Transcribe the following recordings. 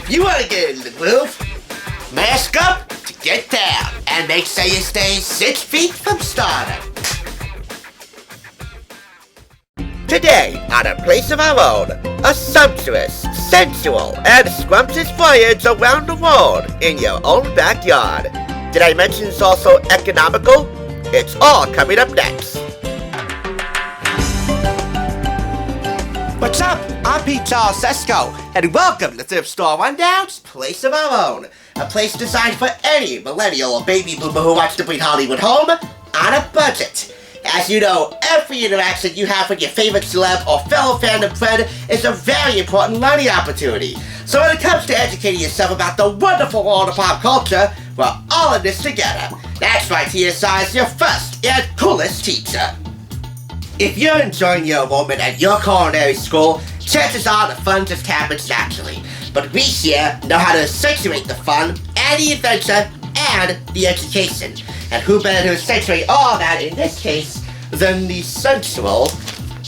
If you want to get in the groove, mask up to get down, and make sure you stay 6 feet from stardom. Today, on A Place of Our Own, a sumptuous, sensual, and scrumptious voyage around the world in your own backyard. Did I mention it's also economical? It's all coming up next. What's up? I'm Pete Charles Sesko, and welcome to Thrift Store Rundown's Place of Our Own, a place designed for any millennial or baby boomer who wants to bring Hollywood home on a budget. As you know, every interaction you have with your favorite celeb or fellow fandom friend is a very important learning opportunity. So when it comes to educating yourself about the wonderful world of pop culture, we're all in this together. That's right, TSI is your first and coolest teacher. If you're enjoying your moment at your culinary school, chances are the fun just happens naturally. But we here know how to accentuate the fun and the adventure and the education. And who better to accentuate all that in this case than the sensual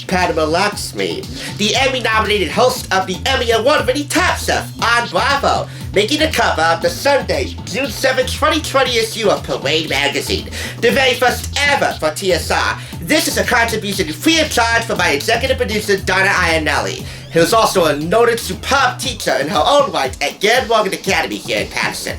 Padma Lakshmi, the Emmy-nominated host of the Emmy Award-winning Top Chef on Bravo, making the cover of the Sunday, June 7, 2020 issue of Parade magazine, the very first ever for TSR. This is a contribution free of charge from my executive producer, Donna Iannelli, who is also a noted superb teacher in her own right at Gerd Morgan Academy here in Patterson.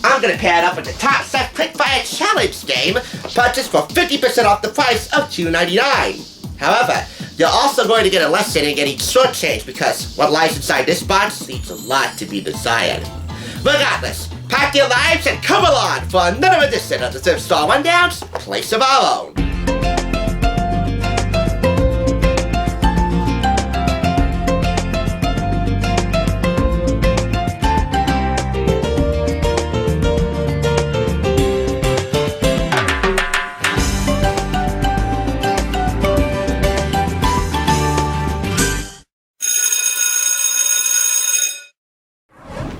I'm going to pair it up with the Top Chef QUICKFIRE Challenge game, purchased for 50% off the price of $2.99. However, you're also going to get a lesson in getting shortchanged because what lies inside this box leaves a lot to be desired. Regardless, pack your lives and come along for another edition of the Thrift Store Rundown's Place of Our Own.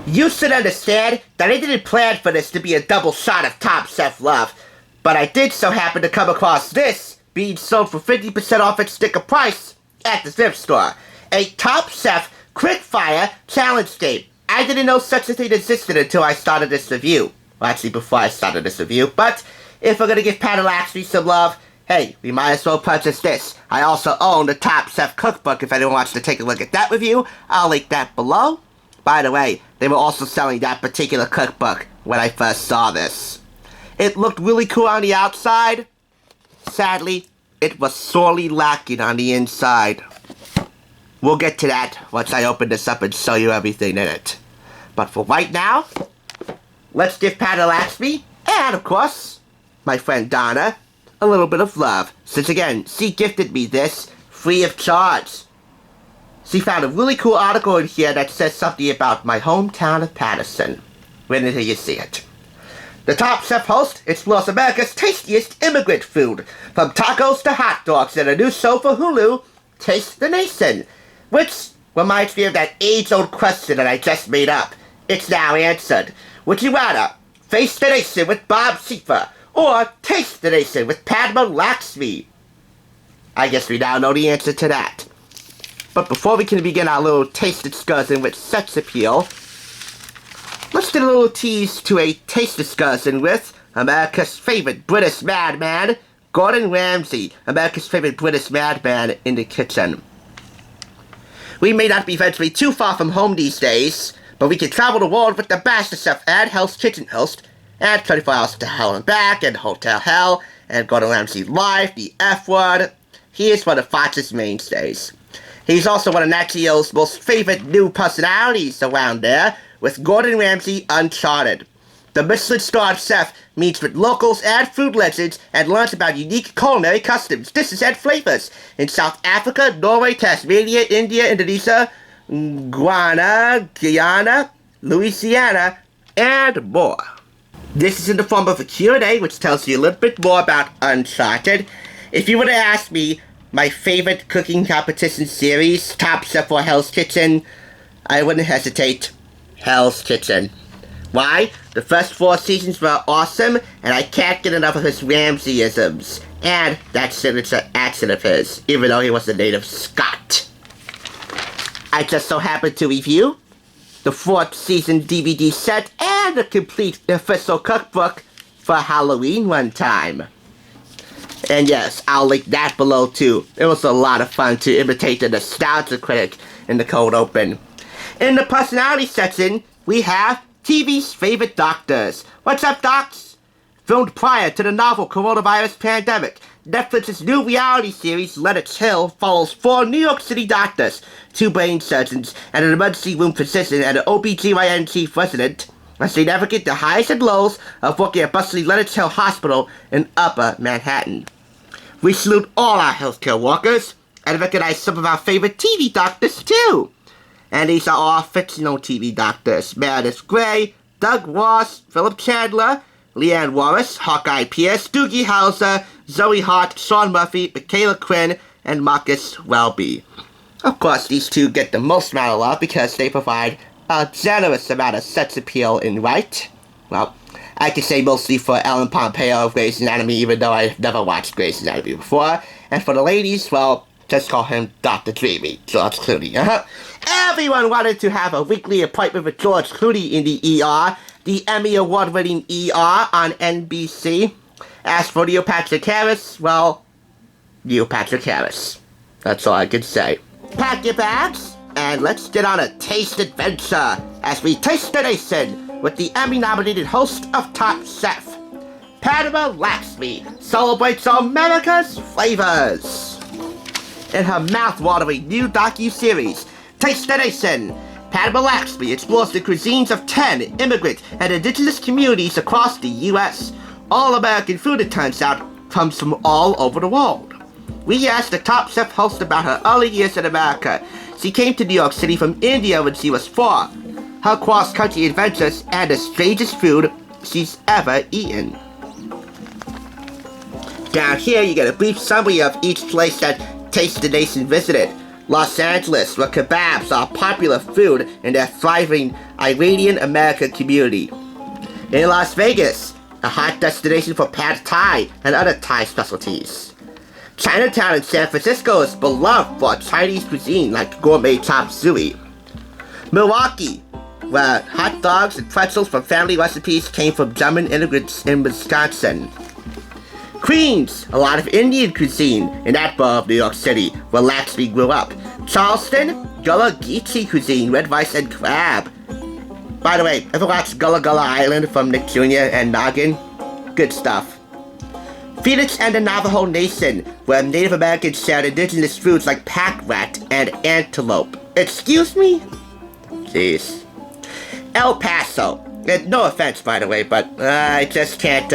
You should understand that I didn't plan for this to be a double shot of Top Chef love, but I did so happen to come across this being sold for 50% off its sticker price at the thrift store. A Top Chef QUICKFIRE Challenge game. I didn't know such a thing existed until I started this review. Well, actually, before I started this review, but if we're gonna give Padma Lakshmi some love, hey, we might as well purchase this. I also own the Top Chef cookbook if anyone wants to take a look at that review. I'll link that below. By the way, they were also selling that particular cookbook when I first saw this. It looked really cool on the outside. Sadly, it was sorely lacking on the inside. We'll get to that once I open this up and show you everything in it. But for right now, let's give Padma Lakshmi, and of course, my friend Donna, a little bit of love. Since again, she gifted me this free of charge. She found a really cool article in here that says something about my hometown of Patterson. Wait until you see it. The Top Chef host explores America's tastiest immigrant food, from tacos to hot dogs, in a new show for Hulu, Taste the Nation. Which reminds me of that age-old question that I just made up. It's now answered. Would you rather face the nation with Bob Schieffer, or taste the nation with Padma Lakshmi? I guess we now know the answer to that. But before we can begin our little taste excursion with sex appeal, let's get a little tease to a taste excursion with America's favorite British madman, Gordon Ramsay, America's favorite British madman in the kitchen. We may not be eventually too far from home these days, but we can travel the world with the Master Chef and Hell's Kitchen host, and 24 Hours to Hell and Back, and Hotel Hell, and Gordon Ramsay Live, The F Word. He is one of Fox's mainstays. He's also one of Nat Geo's most favorite new personalities around there, with Gordon Ramsay Uncharted. The Michelin-starred chef meets with locals and food legends and learns about unique culinary customs, dishes, and flavors in South Africa, Norway, Tasmania, India, Indonesia, Guyana, Louisiana, and more. This is in the form of a Q&A, which tells you a little bit more about Uncharted. If you were to ask me, my favorite cooking competition series, Top Chef or Hell's Kitchen, I wouldn't hesitate. Hell's Kitchen. Why? The first 4 seasons were awesome, and I can't get enough of his Ramsayisms, and that signature accent of his, even though he was a native Scot. I just so happened to review the 4th season DVD set, and a complete official cookbook for Halloween one time. And yes, I'll link that below too. It was a lot of fun to imitate the nostalgia critic in the cold open. In the personality section, we have TV's favorite doctors. What's up, docs? Filmed prior to the novel coronavirus pandemic, Netflix's new reality series, Let It Chill, follows 4 New York City doctors, 2 brain surgeons, and an emergency room physician and an OBGYN chief resident, as they navigate the highs and lows of working at bustling Let It Chill Hospital in Upper Manhattan. We salute all our healthcare workers, and recognize some of our favorite TV doctors too. And these are all fictional TV doctors: Meredith Grey, Doug Ross, Philip Chandler, Leanne Warris, Hawkeye Pierce, Doogie Howser, Zoe Hart, Sean Murphy, Michaela Quinn, and Marcus Welby. Of course, these 2 get the most amount of love because they provide a generous amount of sex appeal in right. Well, I could say mostly for Ellen Pompeo of Grey's Anatomy, even though I've never watched Grey's Anatomy before. And for the ladies, well, just call him Dr. Dreamy, George Clooney. Everyone wanted to have a weekly appointment with George Clooney in the ER, the Emmy Award-winning ER on NBC. As for Neil Patrick Harris, well, Neil Patrick Harris. That's all I can say. Pack your bags, and let's get on a taste adventure as we taste the nation with the Emmy-nominated host of Top Chef. Padma Lakshmi celebrates America's flavors. In her mouth-watering new docu-series, Taste the Nation, Padma Lakshmi explores the cuisines of 10 immigrant and indigenous communities across the U.S. All American food, it turns out, comes from all over the world. We asked the Top Chef host about her early years in America. She came to New York City from India when she was 4. Her cross-country adventures, and the strangest food she's ever eaten. Down here, you get a brief summary of each place that Taste the Nation visited. Los Angeles, where kebabs are popular food in their thriving Iranian American community. In Las Vegas, a hot destination for pad Thai and other Thai specialties. Chinatown in San Francisco is beloved for Chinese cuisine like gourmet chop suey. Milwaukee, where hot dogs and pretzels from family recipes came from German immigrants in Wisconsin. Queens, a lot of Indian cuisine in that borough of New York City, where Lakshmi grew up. Charleston, Gullah Geechee cuisine, red rice and crab. By the way, ever watched Gullah Gullah Island from Nick Jr. and Noggin? Good stuff. Phoenix and the Navajo Nation, where Native Americans shared indigenous foods like pack rat and antelope. Excuse me? Jeez. El Paso. No offense, by the way, but I just can't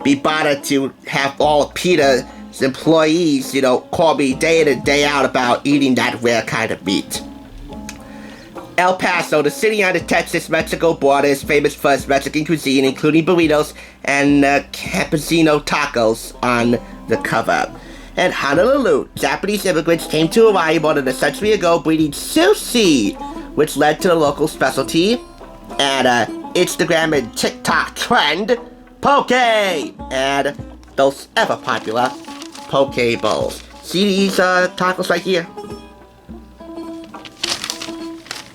be bothered to have all of PETA's employees, call me day in and day out about eating that rare kind of meat. El Paso, the city on the Texas-Mexico border, is famous for its Mexican cuisine, including burritos and campesino tacos on the cover. And Honolulu, Japanese immigrants came to Hawaii more than a century ago breeding sushi, which led to the local specialty and Instagram and TikTok trend, poke, and those ever-popular poke bowls. See these tacos right here?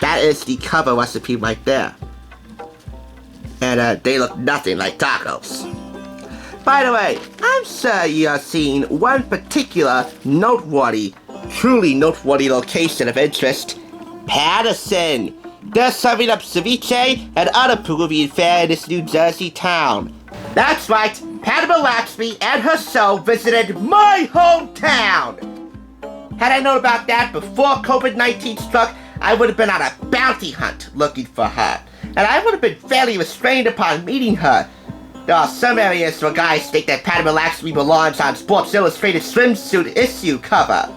That is the cover recipe right there. And they look nothing like tacos. By the way, I'm sure you are seeing one particular truly noteworthy location of interest. Patterson. They're serving up ceviche and other Peruvian fare in this New Jersey town. That's right, Padma Lakshmi and her show visited my hometown. Had I known about that before COVID-19 struck, I would have been on a bounty hunt looking for her. And I would have been fairly restrained upon meeting her. There are some areas where guys think that Padma Lakshmi belongs on Sports Illustrated swimsuit issue cover.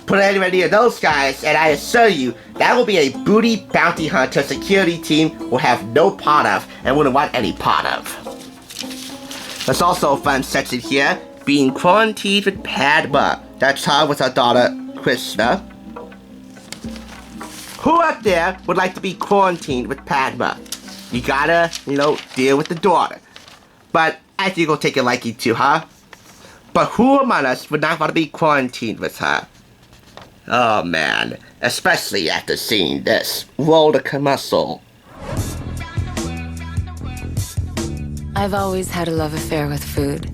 Put any of those guys, and I assure you, that will be a booty bounty hunter security team will have no part of and wouldn't want any part of. There's also a fun section here, being quarantined with Padma. That's her with her daughter, Krishna. Who out there would like to be quarantined with Padma? You gotta, deal with the daughter. But I think you'll take a liking to her. But who among us would not want to be quarantined with her? Oh man, especially after seeing this. Roll the commercial. I've always had a love affair with food.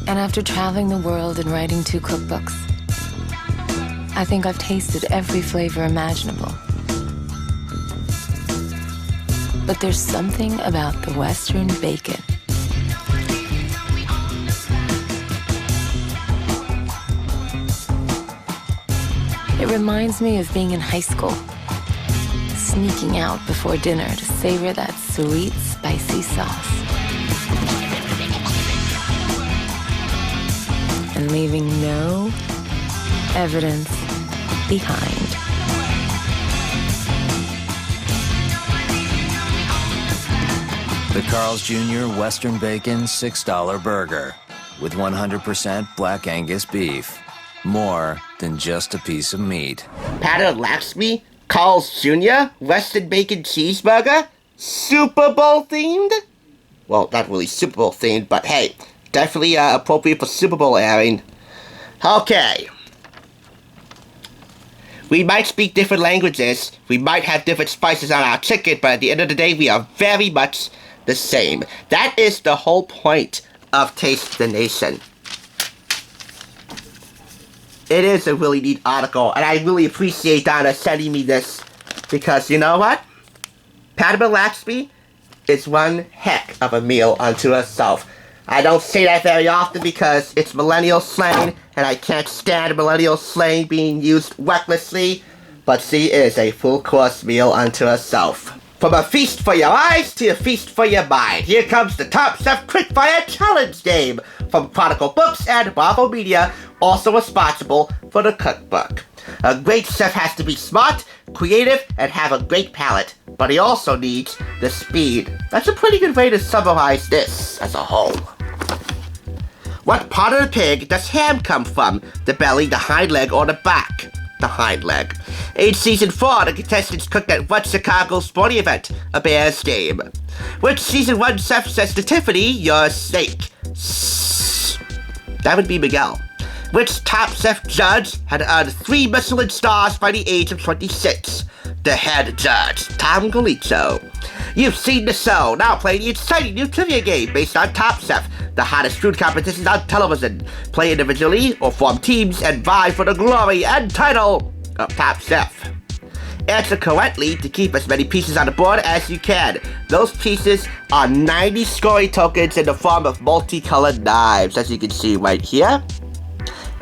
And after traveling the world and writing 2 cookbooks, I think I've tasted every flavor imaginable. But there's something about the Western bacon. It reminds me of being in high school, sneaking out before dinner to savor that sweet, spicy sauce. And leaving no evidence behind. The Carl's Jr. Western Bacon $6 burger with 100% Black Angus beef. More than just a piece of meat. Padma Lakshmi, Carl's Jr. Western Bacon Cheeseburger? Super Bowl themed? Well, not really Super Bowl themed, but hey, definitely appropriate for Super Bowl airing. Okay. We might speak different languages, we might have different spices on our chicken, but at the end of the day, we are very much the same. That is the whole point of Taste the Nation. It is a really neat article, and I really appreciate Donna sending me this, because you know what? Padma Lakshmi is one heck of a meal unto herself. I don't say that very often because it's millennial slang, and I can't stand millennial slang being used recklessly, but she is a full-course meal unto herself. From a feast for your eyes to a feast for your mind, here comes the Top Chef QUICKFIRE Challenge game from Chronicle Books and Bravo Media, also responsible for the cookbook. A great chef has to be smart, creative, and have a great palate, but he also needs the speed. That's a pretty good way to summarize this as a whole. What part of the pig does ham come from? The belly, the hind leg, or the back? The hind leg. In season 4, the contestants cooked at what Chicago sporting event? A Bears game. Which season 1 chef says to Tiffany, "You're a snake"? That would be Miguel. Which top chef judge had earned 3 Michelin stars by the age of 26? The head judge, Tom Galicio. You've seen the show. Now play the exciting new trivia game based on Top Chef, the hottest food competitions on television. Play individually or form teams and vie for the glory and title of Top Chef. Answer correctly to keep as many pieces on the board as you can. Those pieces are 90 scoring tokens in the form of multicolored knives, as you can see right here.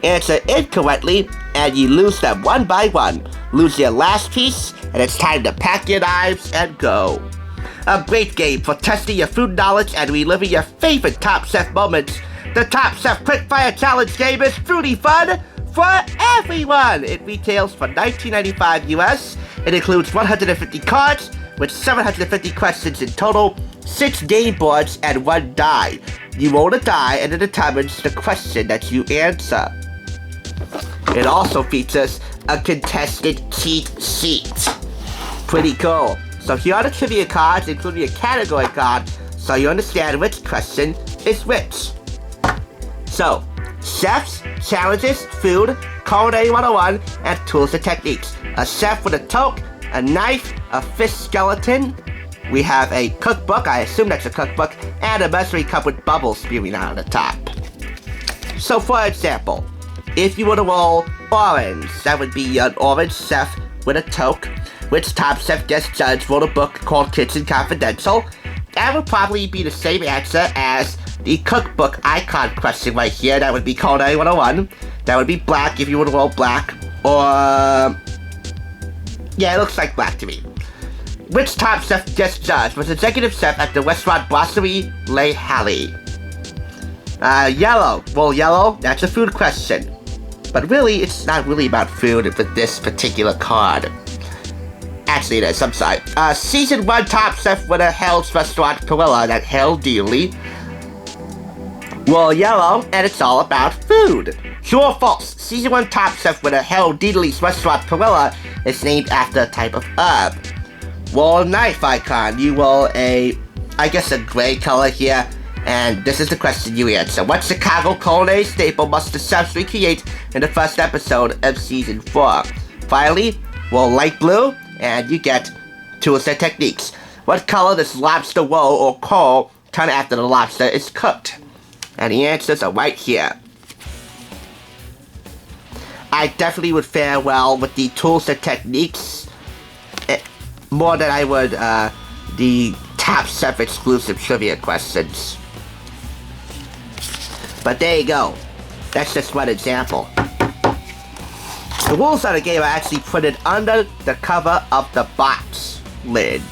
Answer incorrectly, and you lose them one by one. Lose your last piece, and it's time to pack your knives and go. A great game for testing your food knowledge and reliving your favorite Top Chef moments. The Top Chef QUICKFIRE Challenge game is fruity fun for everyone. It retails for $19.95 US. It includes 150 cards with 750 questions in total, 6 game boards, and 1 die. You roll a die and it determines the question that you answer. It also features a contested cheat sheet. Pretty cool. So here are the trivia cards, including a category card, so you understand which question is which. So, chefs, challenges, food, culinary 101, and tools and techniques. A chef with a toque, a knife, a fish skeleton. We have a cookbook, I assume that's a cookbook, and a measuring cup with bubbles spewing out of the top. So for example, if you were to roll orange, that would be an orange chef with a toque, which Top Chef guest judge wrote a book called Kitchen Confidential. That would probably be the same answer as the cookbook icon question right here. That would be Culinary 101. That would be black if you were to roll black, or... yeah, it looks like black to me. Which Top Chef guest judge was executive chef at the restaurant Brasserie Les Halles? Yellow. Well, yellow, that's a food question. But really, it's not really about food for this particular card. Actually, it is, I'm sorry. Season 1 Top Chef winner Hell's Restaurant Perilla, that hell dearly. Well, yellow, and it's all about food. True or false? Season 1 Top Chef winner Hell Deedley's Restaurant Perilla is named after a type of herb. Well, knife icon, you roll I guess a gray color here. And this is the question you answer. What Chicago culinary staple must the chefs recreate in the first episode of season 4? Finally, well, light blue, and you get tools and techniques. What color does lobster roll or coal turn after the lobster is cooked? And the answers are right here. I definitely would fare well with the tools and techniques more than I would the Top Chef exclusive trivia questions. But there you go. That's just one example. The rules of the game are actually printed under the cover of the box lid.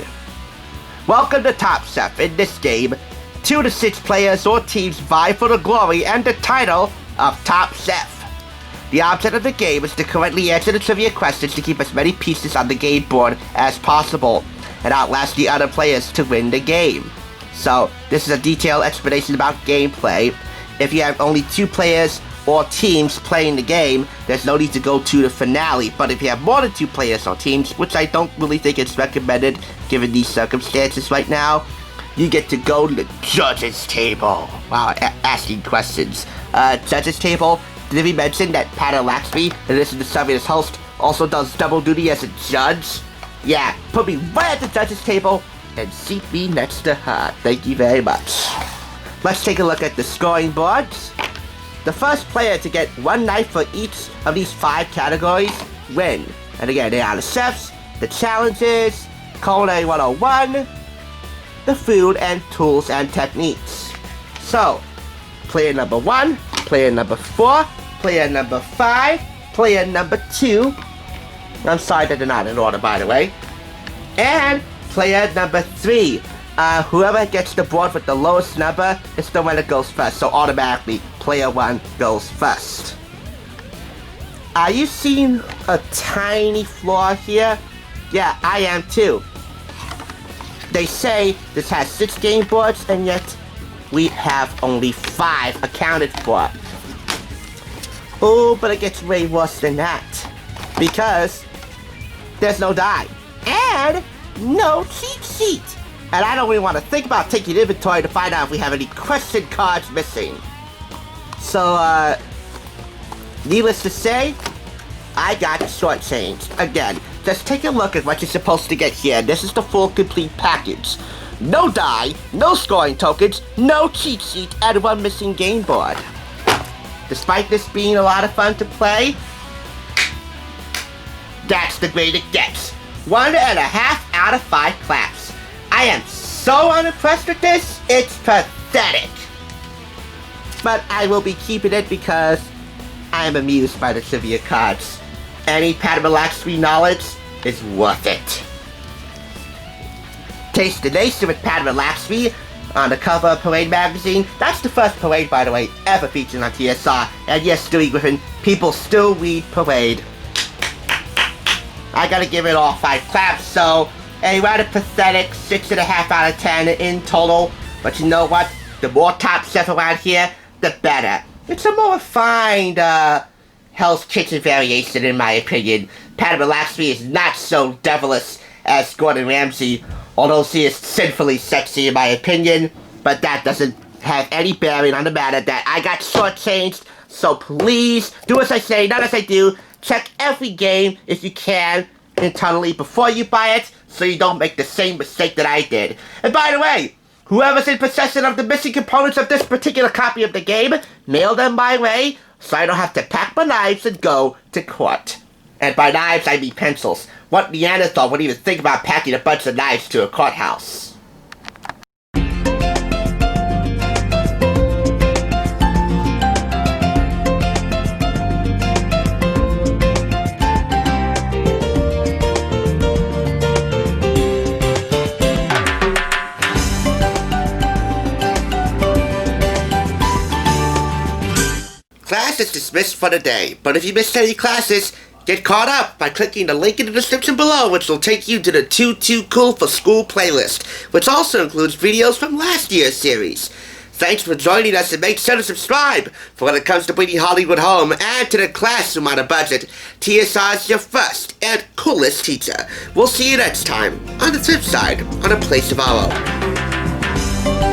Welcome to Top Chef. In this game, 2 to 6 players or teams vie for the glory and the title of Top Chef. The object of the game is to correctly answer the trivia questions to keep as many pieces on the game board as possible and outlast the other players to win the game. So, this is a detailed explanation about gameplay. If you have only 2 players or teams playing the game, there's no need to go to the finale. But if you have more than 2 players or teams, which I don't really think is recommended given these circumstances right now, you get to go to the judges table. Wow, asking questions. Judges table, did we mention that Padma Lakshmi, in addition to serving as host, also does double duty as a judge? Yeah, put me right at the judges table and seat me next to her. Thank you very much. Let's take a look at the scoring boards. The first player to get 1 knife for each of these 5 categories win. And again, they are the chefs, the challenges, culinary 101, the food and tools and techniques. So, player number 1, player number 4, player number 5, player number 2. I'm sorry that they're not in order, by the way. And player number 3. Whoever gets the board with the lowest number is the one that goes first. So automatically, player 1 goes first. Are you seeing a tiny flaw here? Yeah, I am too. They say this has 6 game boards, and yet we have only 5 accounted for. Oh, but it gets way worse than that. Because there's no die. And no cheat sheet. And I don't really want to think about taking inventory to find out if we have any question cards missing. So, needless to say, I got shortchanged. Again, just take a look at what you're supposed to get here. This is the full complete package. No die, no scoring tokens, no cheat sheet, and 1 missing game board. Despite this being a lot of fun to play, that's the grade it gets. 1.5 out of 5 claps. I am so unimpressed with this, it's pathetic. But I will be keeping it because I am amused by the trivia cards. Any Padma Lakshmi knowledge is worth it. Taste the Nation with Padma Lakshmi on the cover of Parade magazine. That's the first Parade, by the way, ever featured on TSR. And yes, Stewie Griffin, people still read Parade. I gotta give it all 5 claps, so a rather pathetic 6.5 out of 10 in total. But you know what? The more Top Chef around here, the better. It's a more refined Hell's Kitchen variation, in my opinion. Padma Lakshmi is not so devilish as Gordon Ramsay, although she is sinfully sexy, in my opinion. But that doesn't have any bearing on the matter that I got shortchanged. So please, do as I say, not as I do. Check every game, if you can, internally before you buy it, so you don't make the same mistake that I did. And by the way, whoever's in possession of the missing components of this particular copy of the game, mail them my way, so I don't have to pack my knives and go to court. And by knives, I mean pencils. What Neanderthal would even think about packing a bunch of knives to a courthouse? Class is dismissed for the day, but if you missed any classes, get caught up by clicking the link in the description below, which will take you to the Too Cool for School playlist, which also includes videos from last year's series. Thanks for joining us, and make sure to subscribe for when it comes to bringing Hollywood home and to the classroom on a budget. TSR is your first and coolest teacher. We'll see you next time on the flip side on A Place of Our Own.